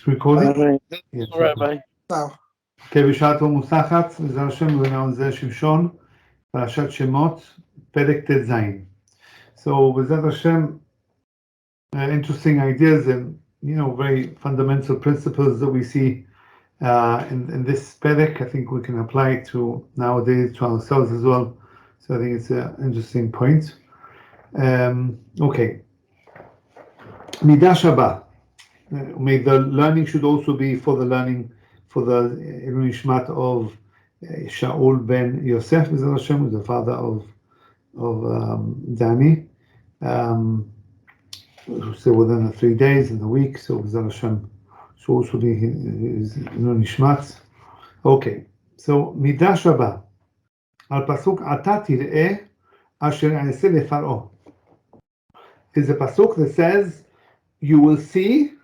It's recording? Yes, Rabbi. Okay, בשעה טוב מוצלחת, זר השם ובנאון זרה שמשון, פרשת שמות, פרק ט"ז. So, Zera Hashem, interesting ideas and, very fundamental principles that we see in this perek. I think we can apply it to nowadays to ourselves as well. So I think it's an interesting point. Okay. Midah Shabbat. May the learning should also be for the Ilui Nishmat of Shaul ben Yosef, Zera Hashem, who's the father of Dani, who said within the 3 days in the week. So Zera Hashem should also be his Ilui Nishmat. Okay, so Midah Shabbat al pasuk Ata tir'eh asher a'aseh leFaro is a pasuk that says, you will see.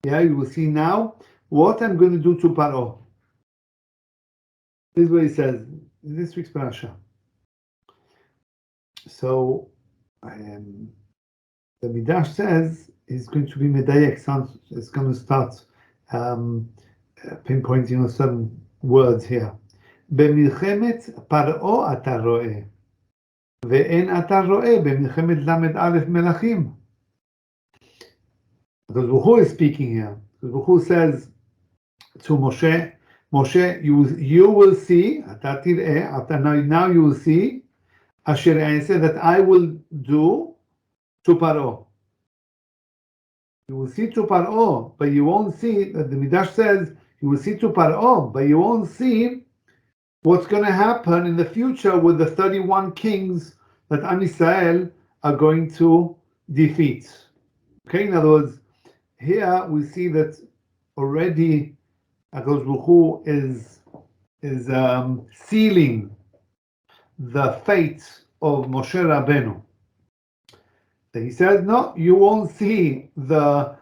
You will see now what I'm going to do to Paro. This is what he says in this week's parasha. So the Midrash says it's going to be medayek. It's going to start pinpointing on certain words here. במלחמת פרעה אתה רואה, ואין אתה רואה במלחמת למד א' מלכים. Because Baruch is speaking here. Baruch says to Moshe, you will see, now you will see, Asher A'aseh, that I will do to Paro. You will see to Paro, but you won't see, the Midrash says, you will see to Paro, but you won't see what's going to happen in the future with the 31 kings that Am Yisrael are going to defeat. Okay, in other words, here we see that already HaKadosh Baruch Hu is sealing the fate of Moshe Rabbeinu. He says, no, you won't see the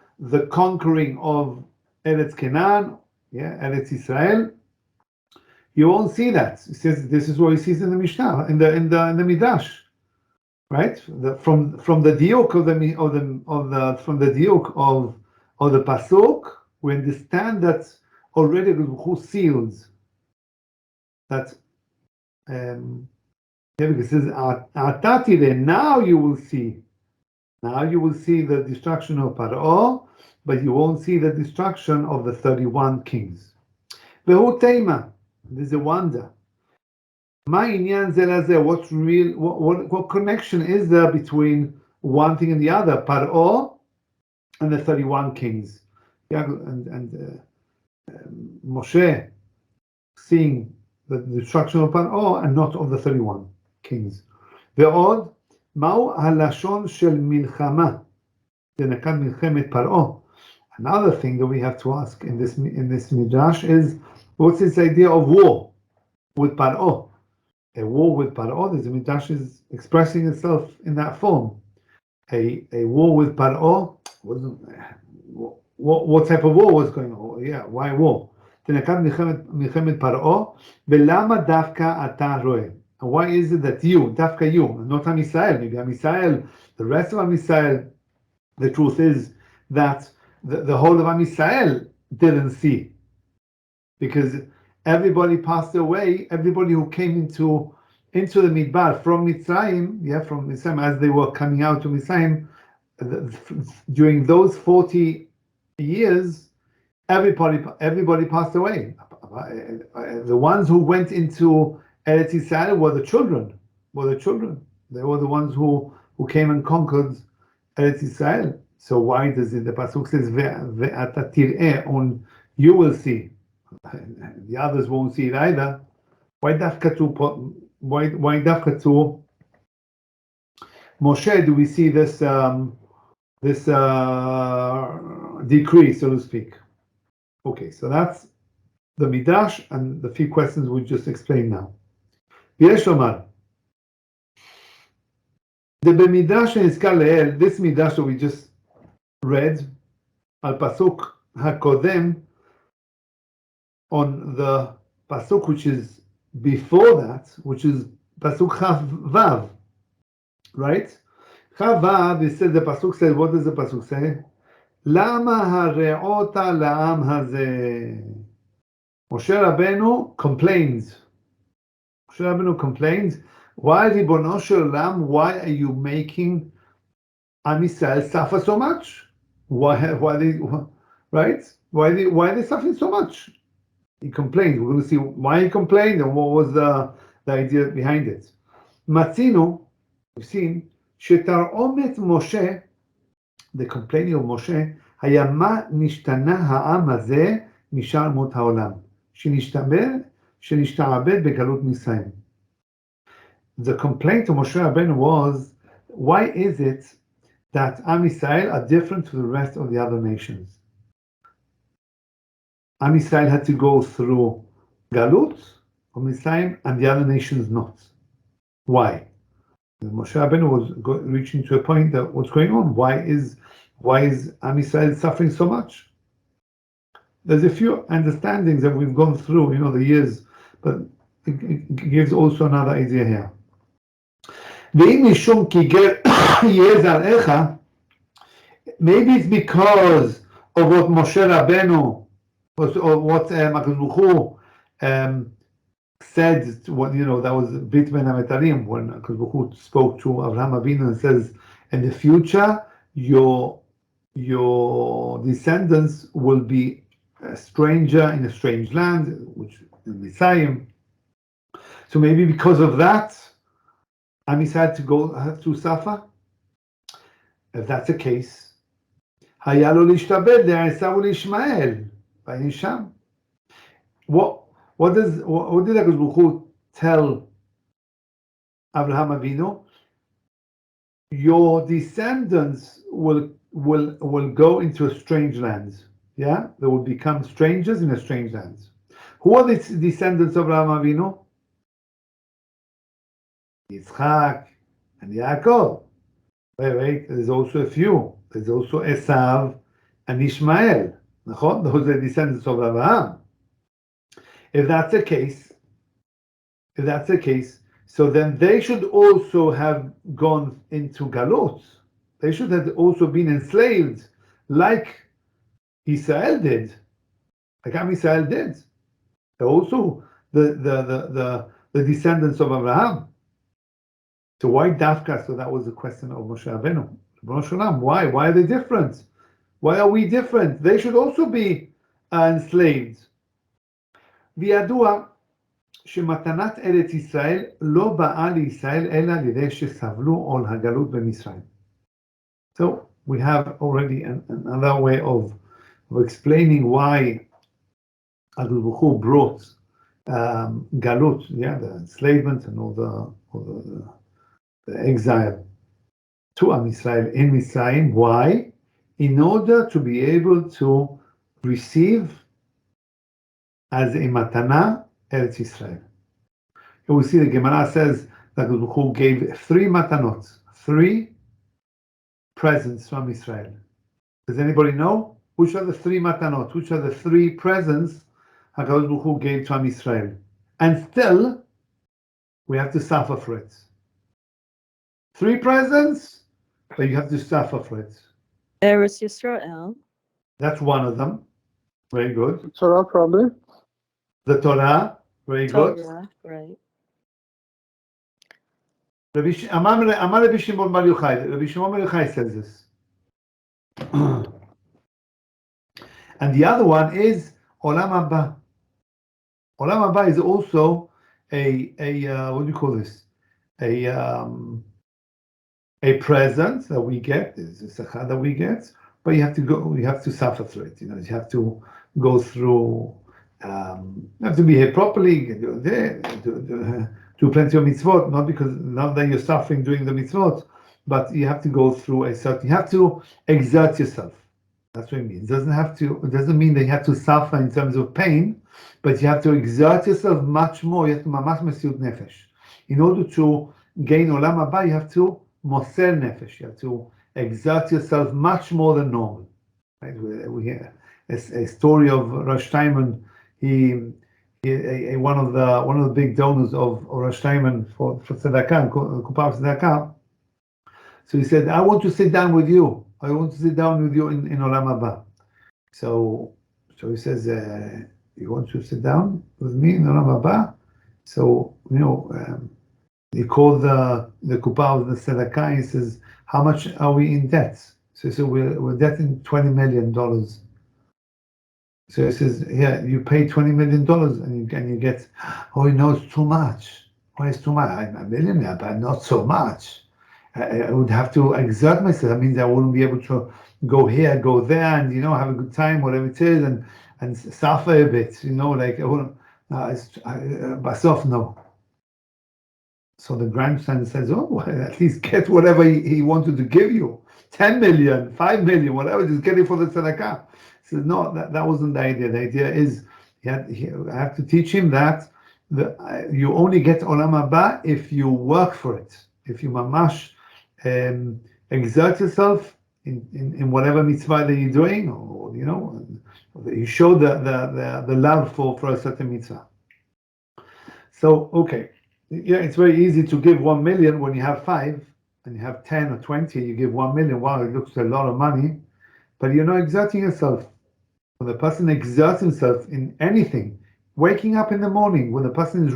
conquering of Eretz Canaan, Eretz Israel. You won't see that. He says this is what he sees in the Mishnah, in the Midrash. Right, from the diuk of the pasuk, we understand that already who seals that. Because it says, now you will see the destruction of Paro, but you won't see the destruction of the 31 kings. Vehu teima, there's a wonder. What's real? What connection is there between one thing and the other? Paro and the 31 kings. And Moshe seeing the destruction of Paro and not of the 31 kings. Ve'od ma'u halashon shel milchama denakad milchemet Paro. Another thing that we have to ask in this midrash is, what's this idea of war with Paro? A war with Paro, the Midrash is expressing itself in that form. A war with Paro, what type of war was going on? Why war? מלחמת פרעה, ולמה דווקא אתה רואה? Why is it that you, דווקא you, not Am Yisrael, maybe Am Yisrael, the rest of Am Yisrael, the truth is that the whole of Am Yisrael didn't see. Because everybody passed away. Everybody who came into the Midbar from Mitzrayim, from Mitzrayim, as they were coming out to Mitzrayim, during those 40 years, everybody passed away. The ones who went into Eretz Yisrael were the children. They were the ones who came and conquered Eretz Yisrael. So why does the pasuk says ve'ata tir'eh, on you will see? The others won't see it either. Why dafka to Moshe do we see this decree, so to speak? Okay, so that's the Midrash and the few questions we just explained now. Yesh Omar, the Midrash nizkar le'el, this Midrash that we just read, al pasuk hakodem, on the pasuk which is before that, which is pasuk Chav Vav, right? Chav Vav, it says, the pasuk says, what does the pasuk say? למה הרעות לעם הזה? Moshe Rabbeinu complains. Moshe Rabbeinu complains, why, Ribono Shel Olam, why are you making Am Yisrael suffer so much? Why right? Why are they suffering so much? He complained. We're going to see why he complained and what was the idea behind it. Matzinu, we've seen, Shetar'omet Moshe, the complaining of Moshe, Hayama nishtana ha'am hazeh mishar mot ha'olam, shenishtabed begalut Mitzrayim. The complaint of Moshe Rabbeinu was, why is it that Am Yisrael are different to the rest of the other nations? Am Yisrael had to go through Galut of Mitzrayim and the other nations not. Why? Moshe Rabbeinu was reaching to a point that what's going on? Why is Am Yisrael suffering so much? There's a few understandings that we've gone through, the years, but it gives also another idea here. Maybe it's because of what Moshe Rabbeinu, or what HaKadosh Baruch Hu said, that was Brit Ben HaMetarim, when HaKadosh Baruch Hu spoke to Avraham Avinu and says, in the future, your descendants will be a stranger in a strange land, which is Mitzrayim. So maybe because of that, Am Yisrael have to suffer? If that's the case, היה לו להשתבד לעשו ולישמעאל, וישם. What did HaKadosh Baruch Hu tell Avraham Avinu? Your descendants will go into a strange land. Yeah, they will become strangers in a strange land. Who are the descendants of Avraham Avinu? Yitzchak and Yaakov. Wait, there's also a few. There's also Esav and Ishmael. Those are the descendants of Abraham. If that's the case, so then they should also have gone into Galut. They should have also been enslaved, like Israel did, like Am Yisrael did. They're also the descendants of Abraham. So why Dafka? So that was the question of Moshe Rabbeinu. Why? Why are they different? Why are we different? They should also be enslaved. וידוע שמתנת ארץ ישראל לא באה לישראל אלא על ידי שסבלו עול הגלות במצרים. So we have already another way of explaining why HaKadosh Baruch Hu brought galut, the enslavement and all the exile to Am Yisrael in Mitzrayim. Why? In order to be able to receive as a matana Eretz Yisrael. And we see the Gemara says that HaKadosh Baruch Hu gave 3 matanot, 3 presents from Israel. Does anybody know? Which are the 3 matanot? Which are the 3 presents HaKadosh Baruch Hu gave to Am Yisrael? And still, we have to suffer for it. 3 presents, but you have to suffer for it. Eretz Yisrael. That's one of them. Very good. Torah, probably. The Torah. Very good. Torah, right. Amar Rabbi Shimon Bar Yochai. Rabbi Shimon Bar Yochai says this. And the other one is Olam Haba. Olam Haba is also a what do you call this? A present that we get, is a sechar that we get, but you have to suffer through it. You have to go through. You have to behave properly, do plenty of mitzvot. Not that you're suffering doing the mitzvot, but you have to go through you have to exert yourself. That's what it means. It doesn't mean that you have to suffer in terms of pain, but you have to exert yourself much more. You have to mamash mesiyut nefesh. In order to gain olam haba, you have to moser nefesh. You have to exert yourself much more than normal. Right? We hear a story of Rosh Shimon. One of the big donors of Rosh Shimon for tzedakah, Kupa of tzedakah. So he said, "I want to sit down with you." I want to sit down with you in Olam Haba. So he says, you want to sit down with me in Olam Haba? So, he called the Kupa of the Tzedakah. He says, how much are we in debt? So he said, we're debt in $20 million. So he says, yeah, you pay $20 million and you get, oh, it's too much. Why is too much? I'm a millionaire, but not so much. I would have to exert myself. That means I wouldn't be able to go here, go there, and have a good time, whatever it is, and suffer a bit. Like I wouldn't. Basof, no. So the grandson says, "Oh, well, at least get whatever he wanted to give you, 10 million, 5 million, whatever. Just get it for the tzedakah." He says, "No, that wasn't the idea. The idea is I have to teach him that you only get olam haba if you work for it. If you mamash." Exert yourself in whatever mitzvah that you're doing, or you show the love for a certain mitzvah. So it's very easy to give 1 million when you have 5, and you have 10 or 20. You give 1 million. Wow, it looks a lot of money, but you're not exerting yourself. When the person exerts himself in anything, waking up in the morning when the person is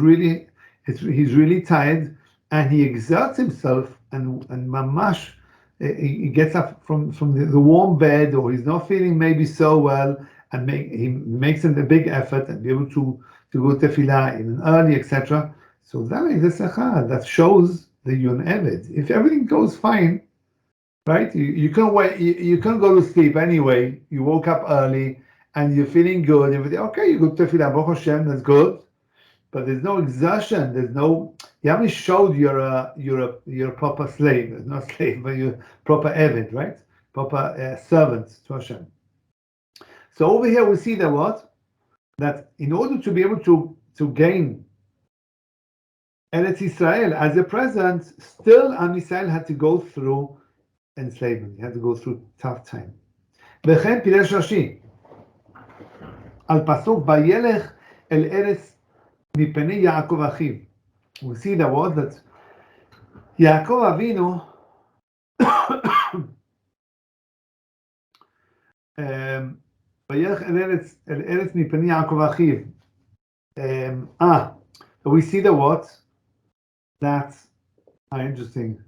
he's really tired, and he exerts himself and mamash, he gets up from the warm bed, or he's not feeling maybe so well, and he makes a big effort and be able to go tefillah even early, etc. So that is the sechar. That shows that you're an eved. If everything goes fine, right? You can't wait. You can't go to sleep anyway. You woke up early and you're feeling good. Everything okay? You go tefillah, Baruch Hashem, that's good. But there's no exertion. You haven't showed you're a proper slave. Not slave, but you're proper eved, right? Proper servant to Hashem. So over here we see that in order to be able to gain Eretz Israel as a present, still Am Yisrael had to go through enslavement. He had to go through tough time. וכן פירש רש"י על פסוק וילך אל ארץ מפני יעקב אחיו. We see the word that Yaakov Avinu וילך אל ארץ מפני יעקב אחיו. We see the word that's interesting.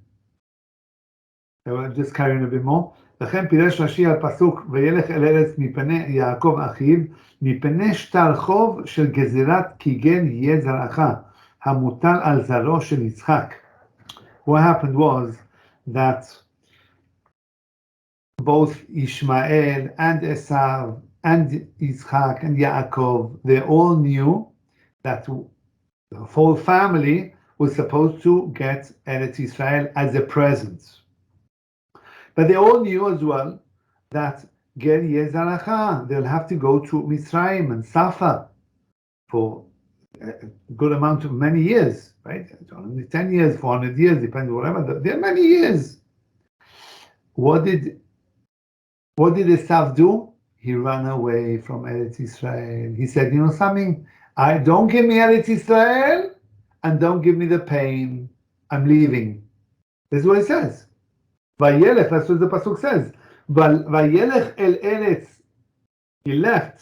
Just carrying a bit more. לכן פירש רש"י על פסוק וילך אל ארץ מפני יעקב אחיו מפני שטר חוב של גזירת כי כן יהיה זרעך המוטל על זרעו של יצחק. What happened was that both Ishmael and Esav and Yitzchak and Yaakov, they all knew that the whole family was supposed to get Eretz Israel as a present. But they all knew as well that Ger Yezaracha, they'll have to go to Mitzrayim and suffer for a good amount of many years, right? Only 10 years, 400 years, depends, whatever. There are many years. What did Esav do? He ran away from Eretz Israel. He said, you know something? Don't give me Eretz Israel and don't give me the pain. I'm leaving. This is what it says. Vayelech, that's what the pasuk says. Vayelech el Eretz. He left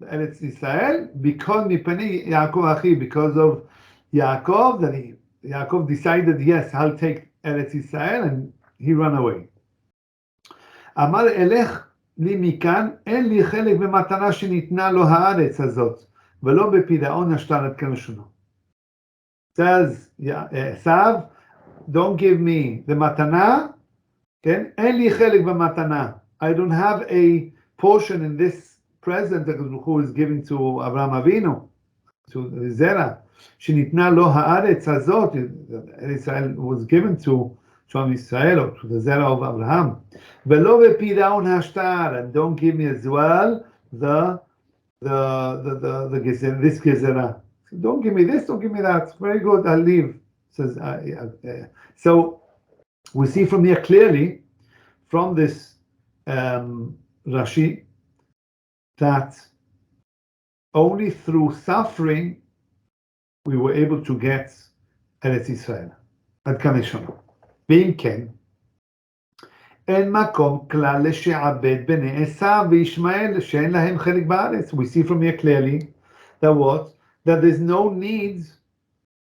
Eretz Israel because mipnei Yaakov achi, because of Yaakov. That Yaakov decided, yes, I'll take Eretz Israel, and he ran away. Amar elech li mikan en li chelek b'matana shenitna lo haaretz hazot velo bepidaon ashtaret k'lshono. Says Esav, don't give me the matana. En li chelek b'matana. I don't have a portion in this present that who is given to Avraham Avinu, to Zera. Shenitna lo haaretz hazot. Israel was given to Am Yisrael, or to the Zera of Abraham. Velo bepidaon hashtar, and don't give me as well the gezer, this gezerah. Don't give me this, don't give me that. Very good, I'll leave. Says so. We see from here clearly, from this Rashi, that only through suffering we were able to get Eretz Israel. Ad Kaneshon. Being Ken, אין מקום כלל לשעבד בני עשיו וישמעאל שאין להם חלק בארץ. We see from here clearly that what? That there's no need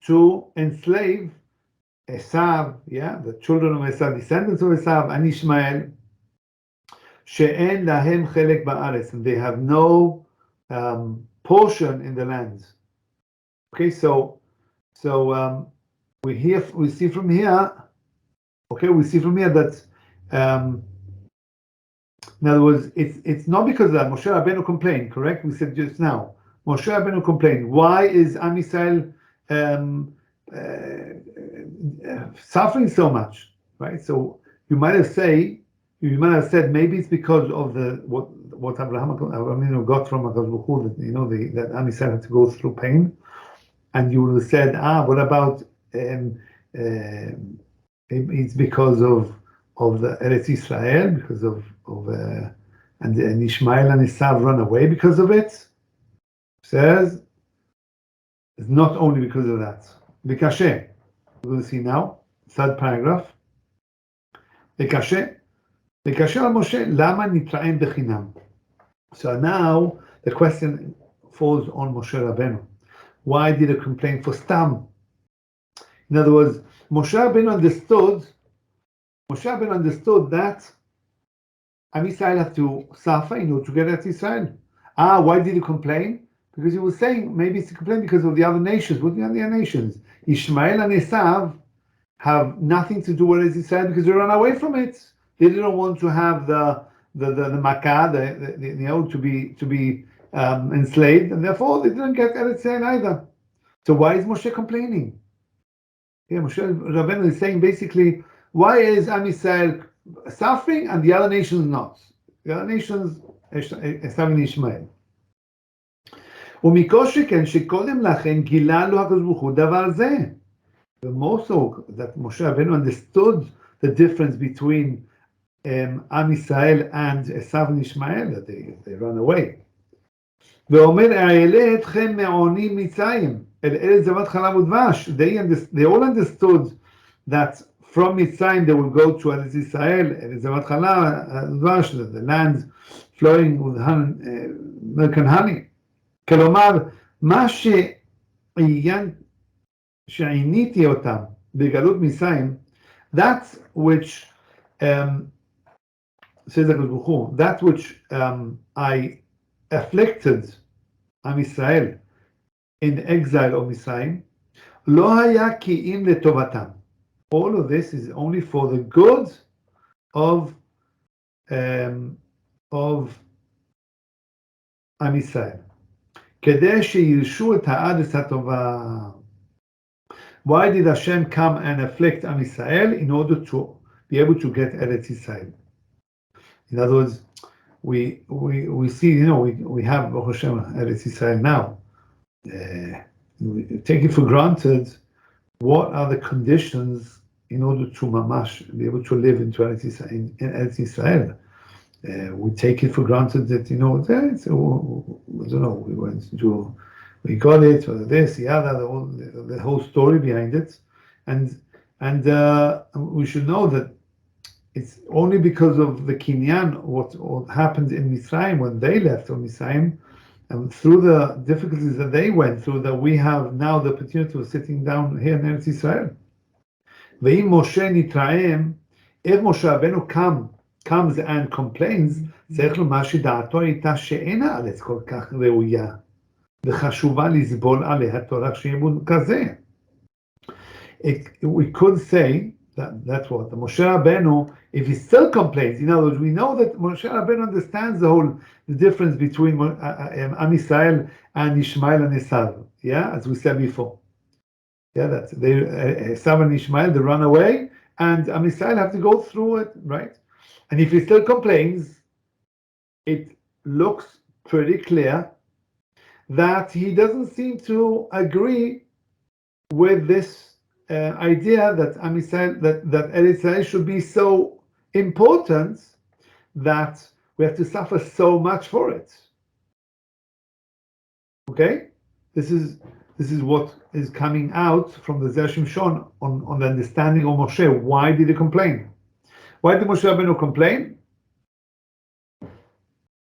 to enslave Esav, yeah, the children of Esav, descendants of Esav, and Ishmael, she'en lahem chelek ba'aretz, and they have no portion in the land. Okay, so we see from here that in other words, it's not because of that. Moshe Rabbeinu complained, correct? We said just now. Moshe Rabbeinu complained. Why is Am Yisrael suffering so much, right? So you might have said maybe it's because of what Abraham got from HaKadosh Baruch Hu, that that Am Yisrael had to go through pain, and you would have said, what about it's because of the Eretz Israel, because of and Ishmael and Esav run away because of it. Says it's not only because of that. Vikashe. We're going to see now, third paragraph. Vikashe al Moshe, lama nitra'em bechinam. So now the question falls on Moshe Rabbeinu. Why did he complain for stam? In other words, Moshe Rabbeinu understood that Am Yisrael have to suffer in order to get at Israel. Why did he complain? Because he was saying maybe it's a complaint because of the other nations. What are the other nations? Ishmael and Esav have nothing to do with Israel because they ran away from it. They didn't want to have the Makkah, to be enslaved, and therefore they didn't get Eretz Israel either. So why is Moshe complaining? Yeah, Moshe Rabbeinu is saying basically, why is Am Yisrael suffering and the other nations not? The other nations, Esav and Ishmael. ומכל שכן שקודם לכן גילה לו הקדוש ברוך הוא דבר זה. The more so that Moshe Rabbeinu understood the difference between Am Yisrael and Esav and Ishmael, that they run away. ואומר, אעלה אתכם מעוני מצרים, אל ארץ זבת חלב ודבש. They all understood that from Mitzrayim they will go to Eretz Israel, Eretz Zavat Chalav Dvash, the land flowing with milk and honey. כלומר, מה שעיניתי אותם בגלות מצרים, that which says הקדוש ברוך הוא, that which I afflicted Am Yisrael in exile of Mitzrayim, לא היה כי אם לטובתם. All of this is only for the good of Am Yisrael. כדי שירשו את הארץ הטובה. Why did Hashem come and afflict Am Yisrael? In order to be able to get Eretz Yisrael. In other words, we see, we have Baruch Hashem Eretz Yisrael now. We take it for granted. What are the conditions in order to mamash be able to live in Eretz Yisrael? We take it for granted that I don't know. We got it, or this, the other, the whole story behind it, and we should know that it's only because of the kinyan, what happened in Mitzrayim when they left from Mitzrayim, and through the difficulties that they went through, that we have now the opportunity of sitting down here in Eretz Israel. Ve'im Moshe nitraem, if Moshe Rabbeinu comes and complains, צריך לומר שדעתו הייתה שאין הארץ כל כך ראויה וחשובה לסבול עליה תורה שיבוד כזה. We could say that's what the Moshe Rabbeinu, if he still complains, in other words, we know that Moshe Rabbeinu understands the difference between Am Yisrael and Ishmael and Esav, yeah, as we said before. Yeah, that Esav and Ishmael, they run away, and Am Yisrael have to go through it, right? And if he still complains, it looks pretty clear that he doesn't seem to agree with this idea that Am Yisrael, that Eretz Yisrael should be so important that we have to suffer so much for it. Okay, this is what is coming out from the Zera Shimshon on the understanding of Moshe. Why did he complain? Why did Moshe Rabbeinu complain?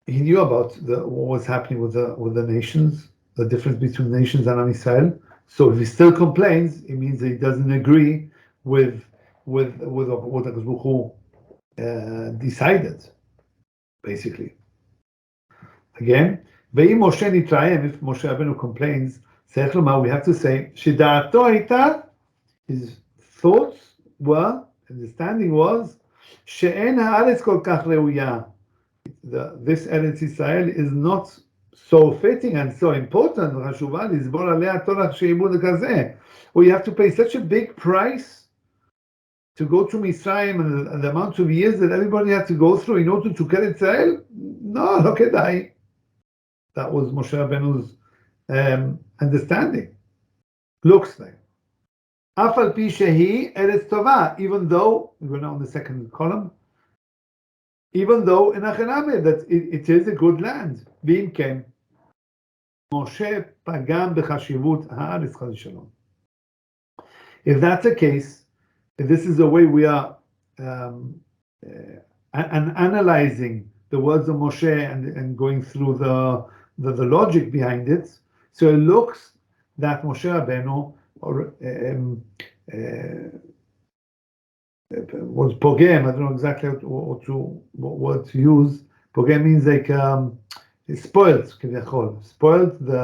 He knew about what was happening with the nations, the difference between nations and Am Yisrael. So if he still complains, it means that he doesn't agree with what HaKadosh Baruch Hu decided, basically. Again, ואם משה נתרעם, if Moshe Rabbeinu complains, צריך לומר, we have to say, שדעתו הייתה, his thoughts were, understanding was, שאין הארץ כל כך ראויה. This Eretz Israel is not so fitting and so important, חשובה לסבור עליה תורך שעיבוד כזה. Or you have to pay such a big price to go to Mitzrayim and the amount of years that everybody had to go through in order to get Israel? No, לא כדאי. That was Moshe Rabbeinu's understanding. Looks like. אף על פי שהיא ארץ טובה, even though, we're now on the second column, even though in Achename, that it is a good land. ואם כן, משה פגם בחשיבות הארץ חס ושלום. If that's the case, if this is the way we are analyzing the words of Moshe and going through the logic behind it, so it looks that Moshe Rabbeinu was pogem. I don't know exactly what to use. Pogem means like spoiled, כביכול, spoiled the